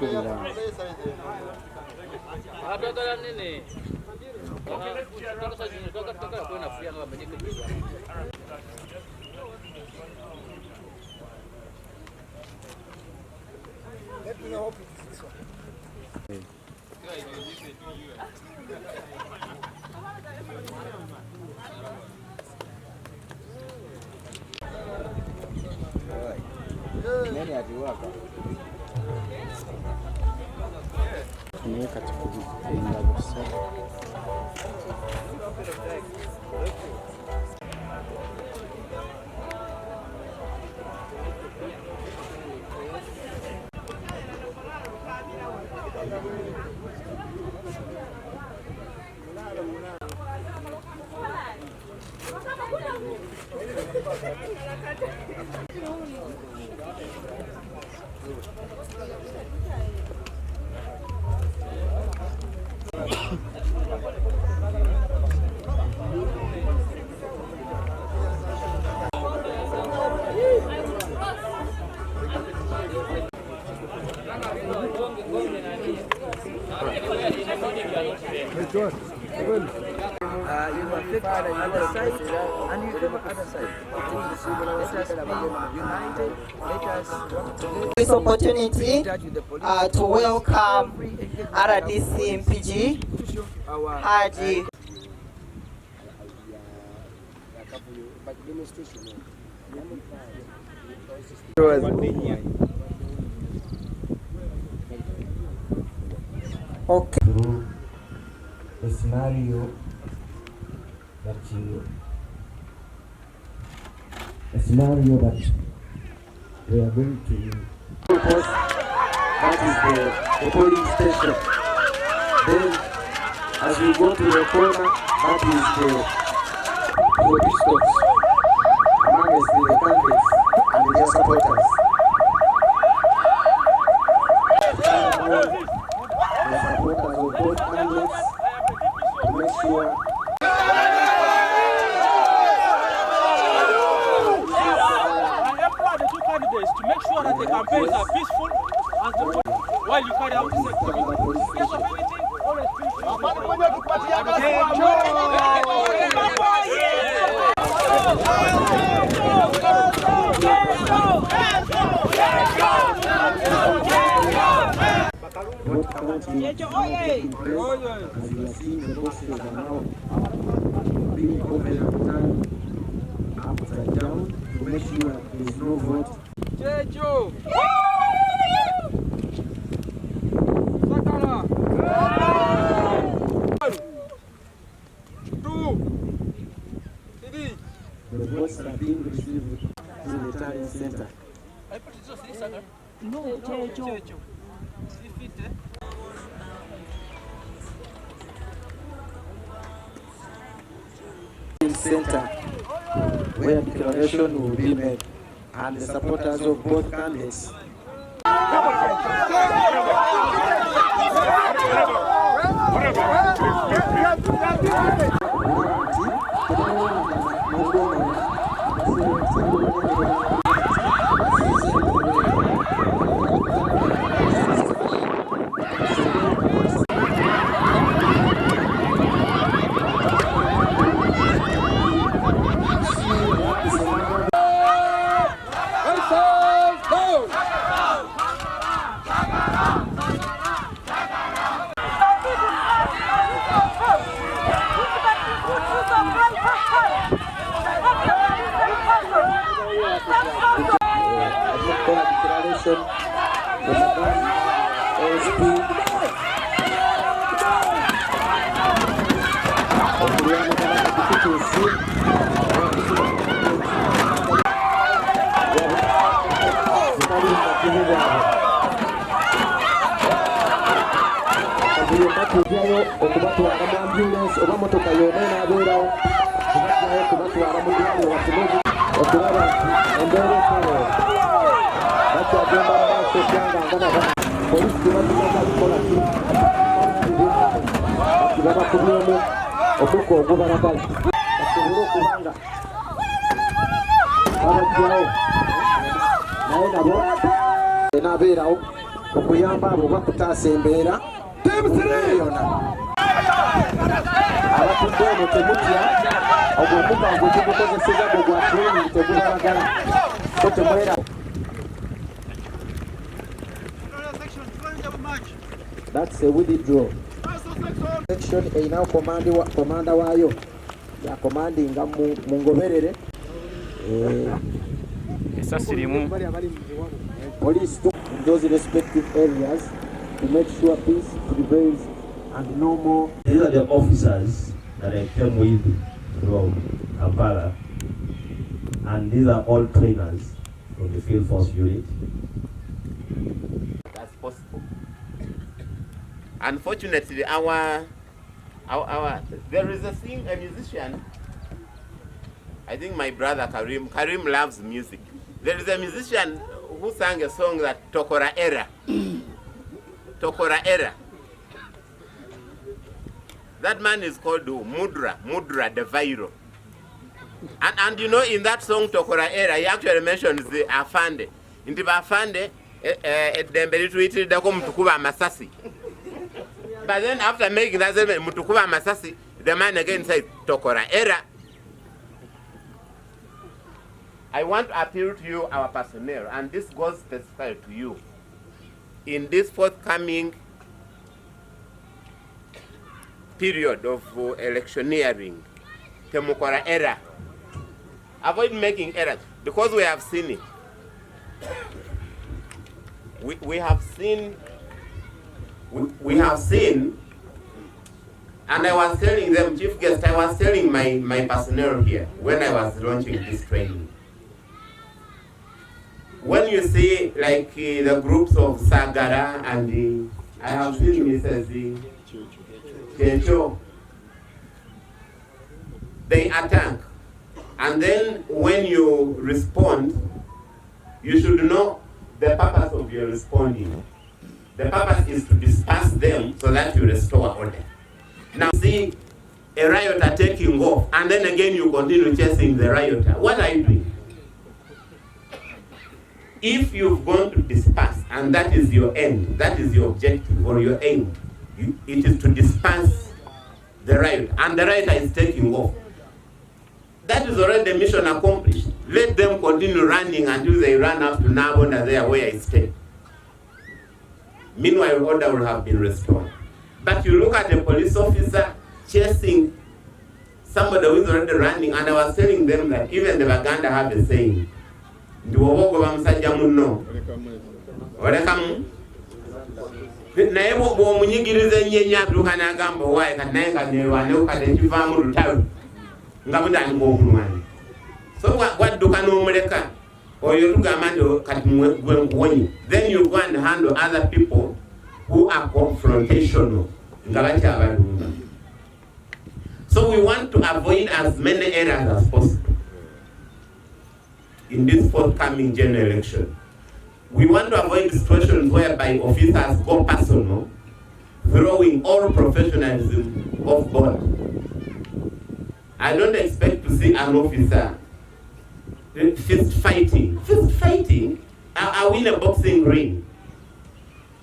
kulira. Nani aliwaka? Nimeweka chakula kingi You must flip on the other side and you flip on the other side. Let us be united. Let us work together. This opportunity to welcome RDC Empigi Haji. Okay. Through a scenario that we are going to post, that is the polling station. Then as we go to the corner, that is the stocks amongst the candidates and their supporters. The supporters of both candidates to make sure that the campaigns are peaceful as the while you carry out this activity. In case of anything, always upside down to make sure there is no vote. Checho! Sakala! 1, 2, 3. The votes are being received in the tallying center. No, Checho. Center where declaration will be made and the supporters of both candidates. okuyamba abo bakutaasa embeera yona. Abatudde eno temutya ogw'omupango gyegukozeseza gwe gwa training tegubalagala so temwera. That's a withdraw. Section erinawo komanda waayo ya commandinga mu ngoberere. Police took those respective areas to make sure peace prevails and no more. These are the officers that I came with from Kampala, and these are all trainers from the field force unit. That's possible. Unfortunately, there is a musician. I think my brother Karim loves music. There is a musician who sang a song that Tokora Era. Tokora Era. That man is called Mudra the Viral. And you know, in that song Tokora Era, he actually mentions the Afande. In the Afande, Mutukuba Masasi. But then after making that statement, Mutukuba Masasi, the man again says Tokora Era. I want to appeal to you, our personnel, and this goes specifically to you. In this forthcoming period of electioneering, Temukora era, avoid making errors, because we have seen it. We have seen, and I was telling them, chief guest, I was telling my personnel here when I was launching this training. When you see like the groups of Sagara and I have seen Mrs. Chencho, they attack. And then when you respond, you should know the purpose of your responding. The purpose is to disperse them so that you restore order. Now see a rioter taking off and then again you continue chasing the rioter. What are you doing? If you've gone to disperse, and that is your end, that is your objective or your aim, it is to disperse the riot, and the rioter is taking off. That is already the mission accomplished. Let them continue running until they run up to Nabonda there where I stay. Meanwhile, order will have been restored. But you look at a police officer chasing somebody who is already running, and I was telling them that even the Baganda have a saying, ndiwobogo bamusajja munno olekamu naye bw'omunyigiriza ennyo atuuka n'agamba owaaye kati naye nga neerwanewo kati ekivaamu lutawe nga mutandika okulwana so bwadduka n'omuleka oyo tugamba nti kati gwe nkuwonye, then you go and handle other people who are confrontational nga bakyabalumba. So we want to avoid as many errors as possible in this forthcoming general election. We want to avoid situations whereby officers go personal, throwing all professionalism off board. I don't expect to see an officer fist fighting. Fist fighting? Are we in a boxing ring?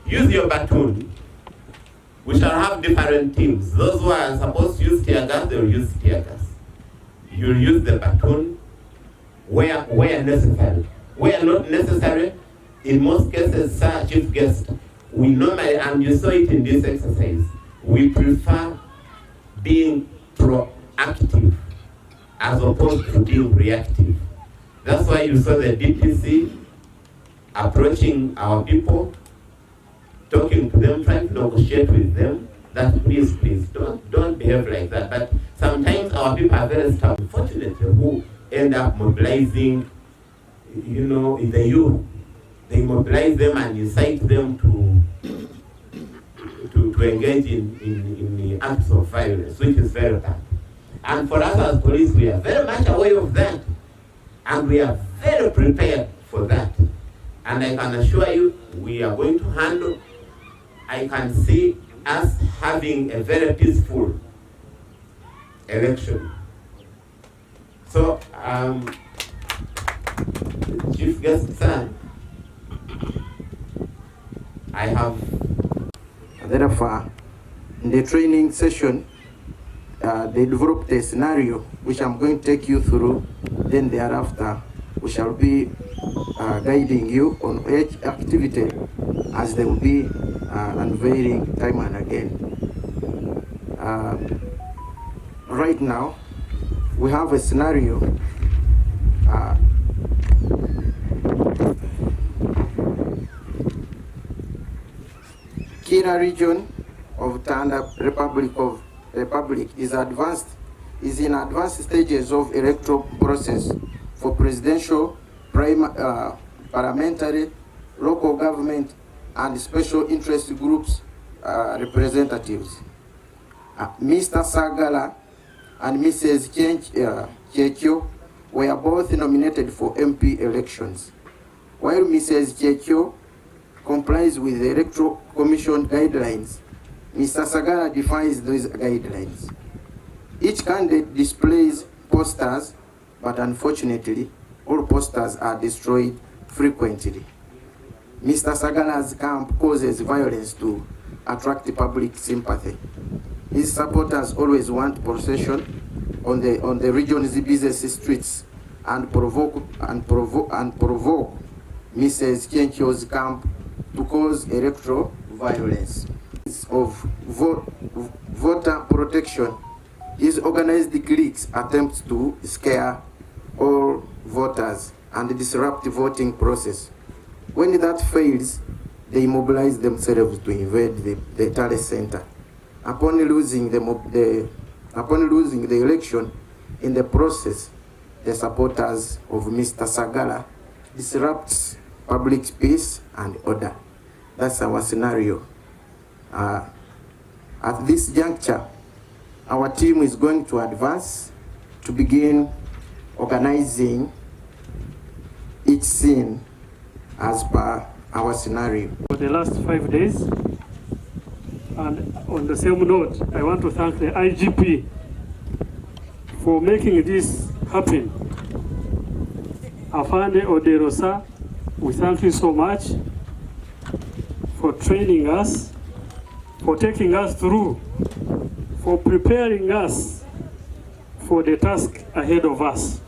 Use your baton. We shall have different teams. Those who are supposed to use tear gas, they will use tear gas. You'll use the baton where necessary. Where not necessary, in most cases, sir, chief guest, we normally, and you saw it in this exercise, we prefer being proactive as opposed to being reactive. That's why you saw the DPC approaching our people, talking to them, trying to negotiate with them, that please, don't behave like that. But sometimes our people are very stubborn, unfortunately, who end up mobilizing, you know, in the youth. They mobilize them and incite them to engage in the acts of violence, which is very bad. And for us as police, we are very much aware of that. And we are very prepared for that. And I can assure you, we are going to handle, I can see us having a very peaceful election. So, Chief Guest, sir, I have. Therefore, in the training session, they developed a scenario which I'm going to take you through. Then thereafter, we shall be guiding you on each activity as they will be unveiling time and again. Right now, we have a scenario Kira region of Tanda Republic is in advanced stages of electoral process for presidential, parliamentary, local government, and special interest groups representatives. Mr. Sagala and Mrs. Ekiriyo were both nominated for MP elections, while Mrs. Ekiriyo complies with the Electoral Commission guidelines. Mr. Sagala defines those guidelines. Each candidate displays posters, but unfortunately, all posters are destroyed frequently. Mr. Sagala's camp causes violence to attract public sympathy. His supporters always want procession on the region's business streets and provoke Mrs. Ekiriyo's camp to cause electoral violence. Of voter protection, his organized cliques attempts to scare all voters and disrupt the voting process. When that fails, they mobilize themselves to invade the tally center. Upon losing the election, in the process, the supporters of Mr. Sagala disrupts public peace and order. That's our scenario. At this juncture, our team is going to advance to begin organizing each scene as per our scenario. For the last 5 days, and on the same note, I want to thank the IGP for making this happen. Afande Oderosa, we thank you so much for training us, for taking us through, for preparing us for the task ahead of us.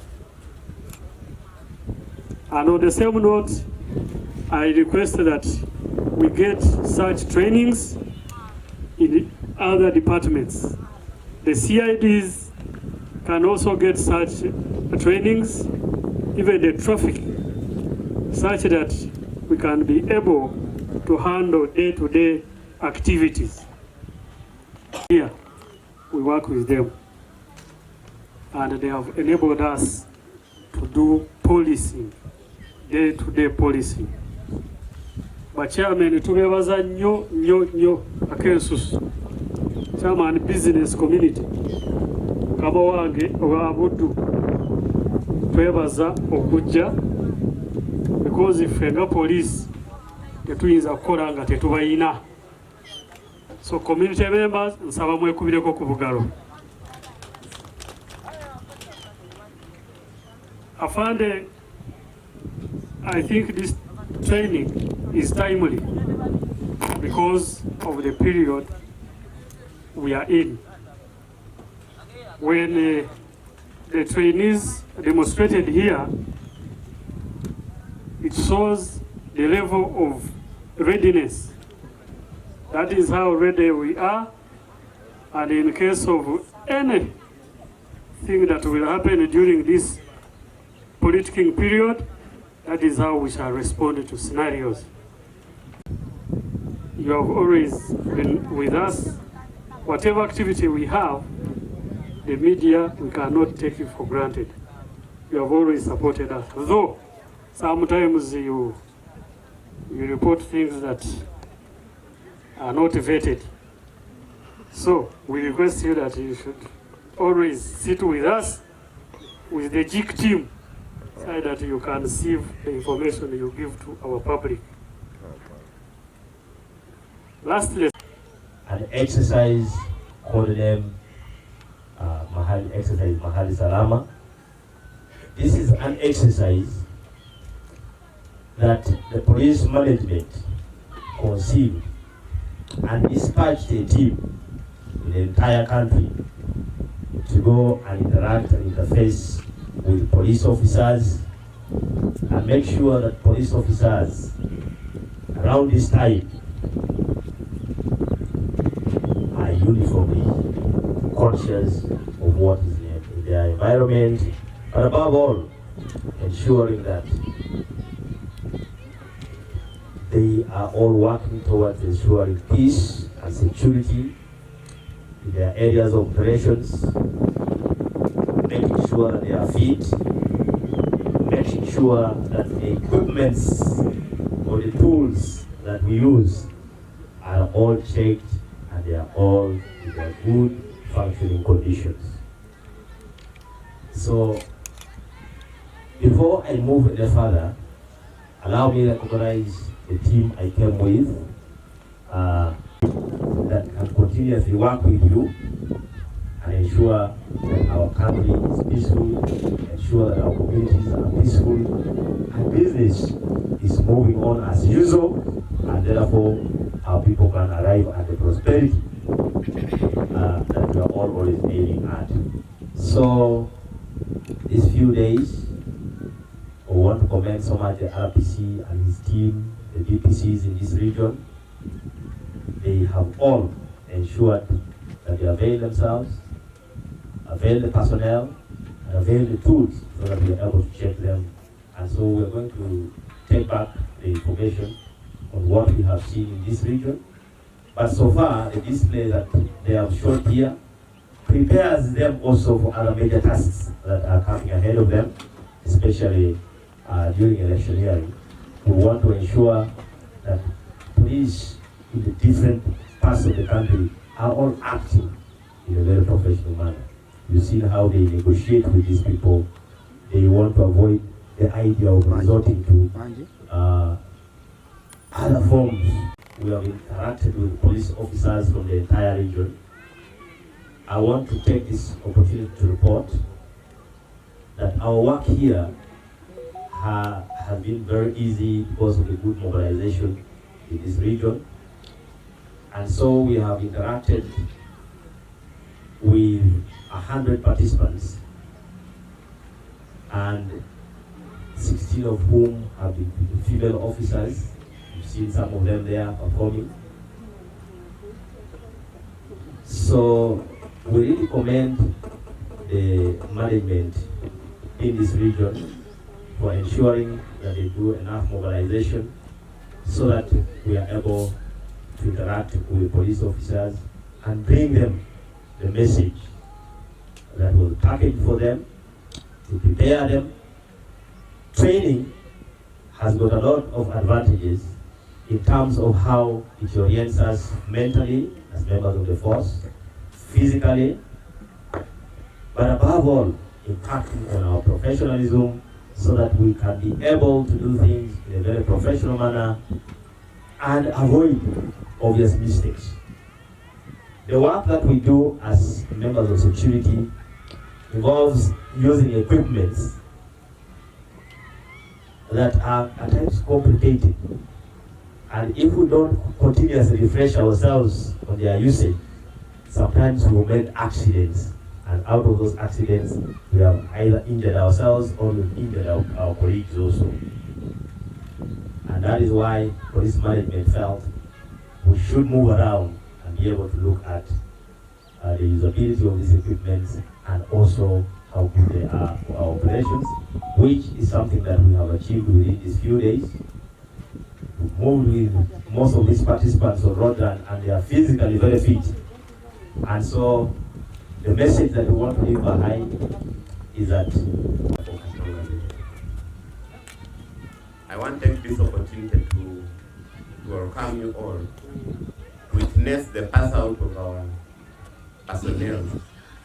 And on the same note, I request that we get such trainings in other departments. The CIDs can also get such trainings, even the traffic, such that we can be able to handle day-to-day activities. Here, we work with them, and they have enabled us to do policing, day-to-day policing. But chairman, tubebaza nnyo akensusu. Chairman business community, kaba wange owa Buddu, twebaza okujja, because iffe nga police tetuyinza kukola nga tetubayina. So community members, nsaba mwekubireko ku bugalo. Afande, I think this training is timely because of the period we are in. When the trainees demonstrated here, it shows the level of readiness. That is how ready we are, and in case of anything that will happen during this politicking period, that is how we shall respond to scenarios. You have always been with us. Whatever activity we have, the media, we cannot take it for granted. You have always supported us. Though sometimes you report things that are not vetted. So we request you that you should always sit with us, with the JIC team, so that you can receive the information you give to our public. Lastly, an exercise called name Mahali Salama. This is an exercise that the police management conceived and dispatched a team in the entire country to go and interact and interface with police officers and make sure that police officers around this time are uniformly conscious of what is in their environment, but above all, ensuring that they are all working towards ensuring peace and security in their areas of operations, making sure that they are fit, making sure that the equipments or the tools that we use are all checked and they are all in their good functioning conditions. So, before I move any further, allow me to recognize the team I came with that can continuously work with you and ensure that our country is peaceful, ensure that our communities are peaceful, and business is moving on as usual, and therefore our people can arrive at the prosperity that we are all always aiming at. So, these few days, we want to commend so much the RPC and his team, the DPCs in this region. They have all ensured that they avail themselves, avail the personnel, and avail the tools so that we are able to check them. And so we are going to take back the information on what we have seen in this region. But so far, the display that they have shown here prepares them also for other major tasks that are coming ahead of them, especially during electioneering. We want to ensure that police in the different parts of the country are all acting in a very professional manner. You've seen how they negotiate with these people. They want to avoid the idea of resorting to other forms. We have interacted with police officers from the entire region. I want to take this opportunity to report that our work here has been very easy because of the good mobilization in this region. And so we have interacted with 100 participants, and 16 of whom have been female officers. You've seen some of them there performing. So we really commend the management in this region for ensuring that they do enough mobilization so that we are able to interact with police officers and bring them the message that was packaged for them, to prepare them. Training has got a lot of advantages in terms of how it orients us mentally as members of the force, physically, but above all, impacting on our professionalism so that we can be able to do things in a very professional manner and avoid obvious mistakes. The work that we do as members of security involves using equipments that are at times complicated. And if we don't continuously refresh ourselves on their usage, sometimes we will make accidents. And out of those accidents, we have either injured ourselves or we've injured our colleagues also. And that is why police management felt we should move around and be able to look at the usability of these equipments and also how good they are for our operations, which is something that we have achieved within these few days. We've moved with most of these participants on road and they are physically very fit. And so the message that we want to leave behind is that I want to take this opportunity to welcome you all to witness the pass out of our personnel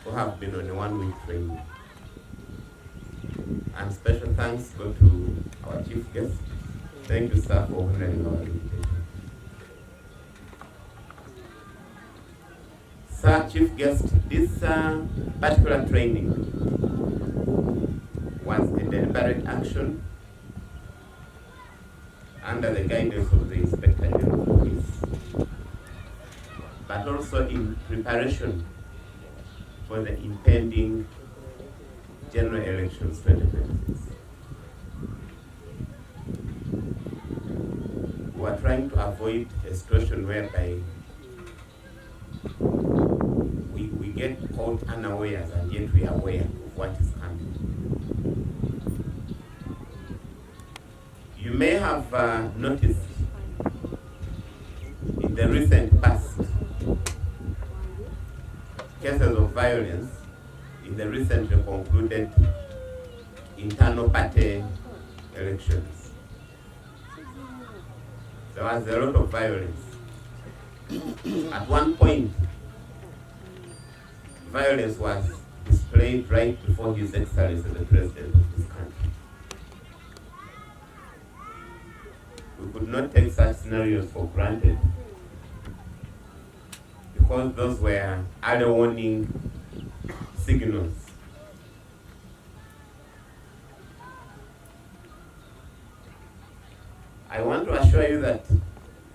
who have been on a one-week training. And special thanks go to our chief guest. Thank you, sir, for honoring our invitation. Sir, chief guest, this particular training was a deliberate action under the guidance of the Inspector General of Police, but also in preparation for the impending general elections 2026. We are trying to avoid a situation whereby we get caught unawares and yet we are aware of what is coming. You may have noticed in the recent past cases of violence in the recently concluded internal party elections. There was a lot of violence. At one point, violence was displayed right before His Excellency, the President of this country. We could not take such scenarios for granted because those were early warning signals. I want to assure you that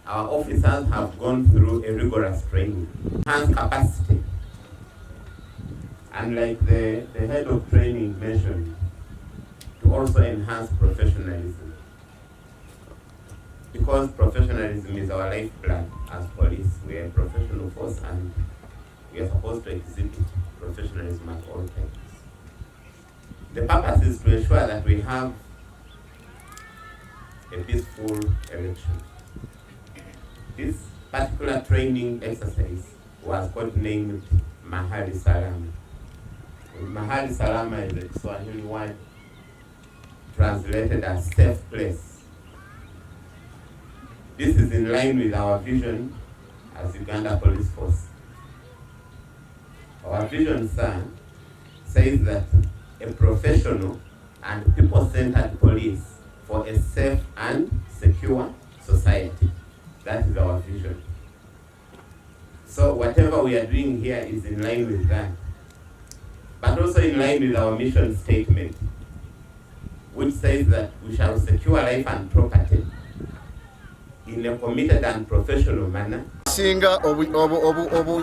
our officers have gone through a rigorous training, enhanced capacity. And like the head of training mentioned, to also enhance professionalism. Because professionalism is our lifeblood as police. We are a professional force and we are supposed to exhibit professionalism at all times. The purpose is to ensure that we have a peaceful election. This particular training exercise was codenamed Mahali Salama. Mahali Salama is a Swahili word translated as safe place. This is in line with our vision as Uganda Police Force. Our vision, sir, says that a professional and people-centered police for a safe and secure society. That is our vision. So whatever we are doing here is in line with that, but also in line with our mission statement, which says that we shall secure life and property in a committed and professional manner. Singa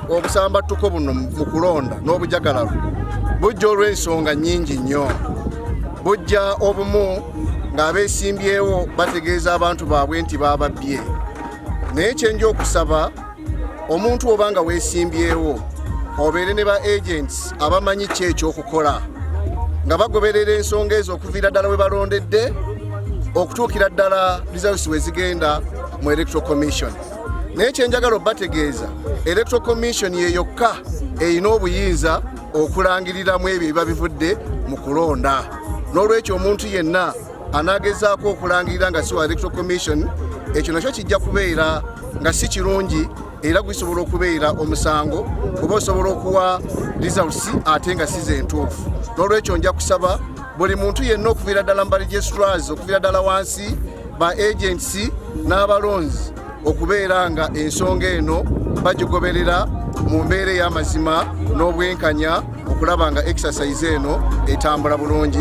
obusambattuko buno mu kulonda n'obujagalalu bujja olw'ensonga nnyingi nnyo. Bujja obumu ng'abeesimbyewo bategeeza abantu baabwe nti baababbye. Naye kyenja okusaba omuntu oba nga weesimbyewo obeere ne ba agents abamanyi ki ekyokukola nga bagoberera ensonga ezo okuviira ddala we balondedde okutuukira ddala results we zigenda mu electoral commission. Naye kyenjagala obategeeza electoral commission ye yokka erina obuyinza okulangiriramu ebyo ebiba bivudde mu kulonda. N'olwekyo omuntu yenna anaagezaako okulangirira nga si wa electoral commission, ekyo nakyo kijja kubeera nga si kirungi era gusobola okubeera omusango kuba osobola okuwa results ate nga si zentuufu. N'olwekyo nja kusaba buli muntu yenna okuviira ddala mu registrars okuviira ddala wansi ba agency n'abalonzi okubeera nga ensonga eno bagigoberera mu mbeera ey'amazima n'obwenkanya okulaba nga exercise eno etambula bulungi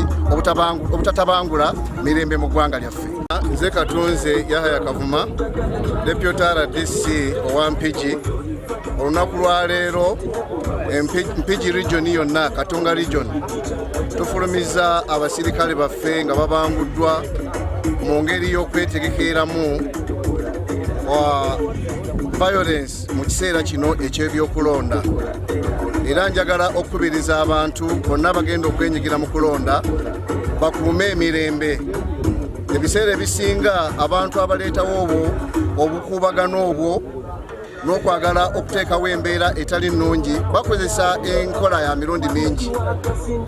obutatabangula mirembe mu ggwanga lyaffe. Nze Katunze Yahaya Kavuma, Deputy RDC owa Empigi. Olunaku lwa leero Empigi region yonna, Katonga region, tufulumiza abasirikale baffe nga babanguddwa mu ngeri y'okwetegekeeramu violence mu kiseera kino eky'ebyokulonda. Era njagala okukubiriza abantu bonna bagenda okwenyigira mu kulonda bakuume emirembe. Ebiseera ebisinga abantu abaleetawo obukuubagano obwo n'okwagala okuteekawo embeera etali nnungi bakozesa enkola ya mirundi mingi.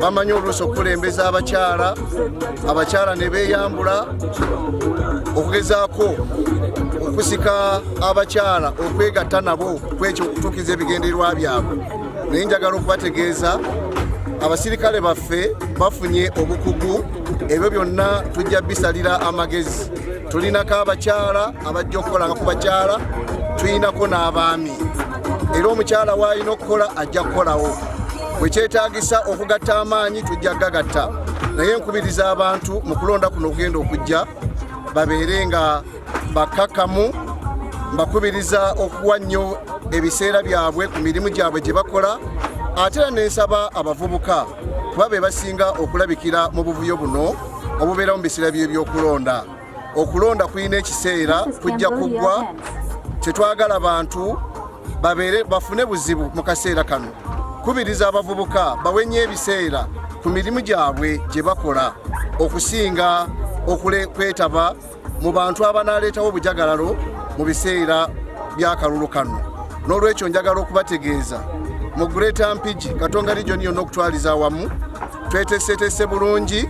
Bamanyi oluusi okukulembeza abakyala ne beeyambula okugezaako okusika abakyala okwegatta nabo kwekyo okutuukiza ebigendererwa byabwe. Naye njagala okubategeeza abasirikale baffe bafunye obukugu, ebyo byonna tujja bisalira amagezi. Tulinako abakyala abajja okukolanga ku bakyala, tulinako n'abaami. Era omukyala w'alina okukola ajja kukolawo. Bwe kyetaagisa okugatta amaanyi tujja gagatta. Naye nkubiriza abantu mu kulonda kuno okugenda okujja babeere nga mbakakamu mbakubiriza okuwa nnyo ebiseera byabwe ku mirimu gyabwe gye bakola ate era nensaba abavubuka kuba be basinga okulabikira mu buvuyo buno obubeera mu biseera by'ebyokulonda. Okulonda kulina ekiseera kujja kuggwa, tetwagala abantu bafune buzibu mu kaseera kano. Kubiriza abavubuka bawenye ebiseera ku mirimu gyabwe gye bakola okusinga kwetaba mu bantu abanaleetawo obujagalalo mu biseera by'akalulu kano. N'olwekyo njagala okubategeeza mu Great Empigi Katonga region yonna okutwaliza awamu tweteeseteese bulungi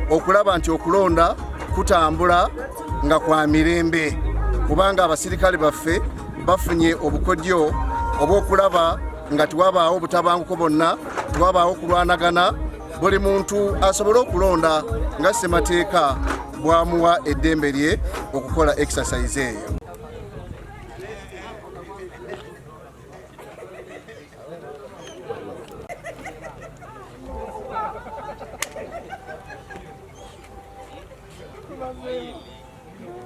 okulaba nti okulonda kutambula nga kwa mirembe, kubanga abasirikale baffe bafunye obukodyo obw'okulaba nga tiwabaawo obutabanguko bonna, tiwabaawo kulwanagana, buli muntu asobole okulonda nga ssemateeka bwamuwa eddembe lye okukola exercise eyo. Thank you.